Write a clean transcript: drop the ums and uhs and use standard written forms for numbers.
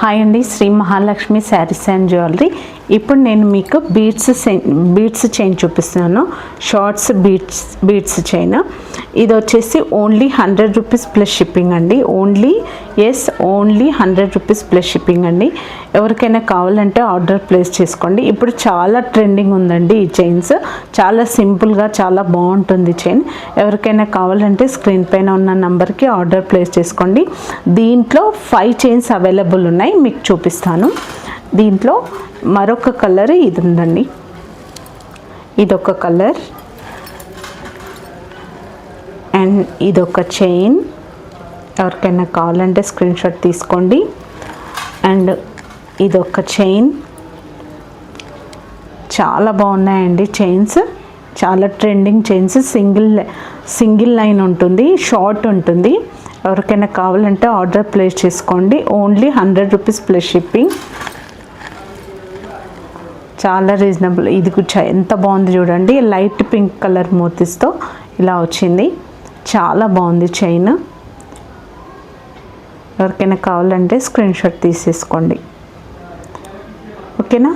Hi అండి, Shri Mahalakshmi sarees and jewellery. ఇప్పుడు నేను మీకు బీడ్స్ చైన్ చూపిస్తున్నాను. Shorts beads chain. ఇది వచ్చేసి ఓన్లీ 100 రూపీస్ ప్లస్ షిప్పింగ్ అండి. ఓన్లీ 100 రూపీస్ ప్లస్ షిప్పింగ్ అండి. ఎవరికైనా కావాలంటే ఆర్డర్ ప్లేస్ చేసుకోండి. ఇప్పుడు చాలా ట్రెండింగ్ ఉందండి ఈ చైన్స్. చాలా సింపుల్గా చాలా బాగుంటుంది చైన్. ఎవరికైనా కావాలంటే స్క్రీన్ పైన ఉన్న నంబర్కి ఆర్డర్ ప్లేస్ చేసుకోండి. దీంట్లో 5 చైన్స్ అవైలబుల్ ఉన్నాయి, మీకు చూపిస్తాను. దీంట్లో మరొక కలర్ ఇది ఉందండి. ఇదొక కలర్ అండ్ ఇదొక చైన్. ఎవరికైనా కావాలంటే స్క్రీన్ షాట్ తీసుకోండి. అండ్ ఇదొక చైన్. చాలా బాగున్నాయండి చైన్స్. చాలా ట్రెండింగ్ చైన్స్. సింగిల్ లైన్ ఉంటుంది, షార్ట్ ఉంటుంది. ఎవరికైనా కావాలంటే ఆర్డర్ ప్లేస్ చేసుకోండి. Only 100 rupees plus shipping. చాలా రీజనబుల్. ఇది ఎంత బాగుంది చూడండి. లైట్ పింక్ కలర్ మోతీస్తో ఇలా వచ్చింది. చాలా బాగుంది చైన్. ఎవరికైనా కావాలంటే స్క్రీన్ షాట్ తీసేసుకోండి. ఓకేనా.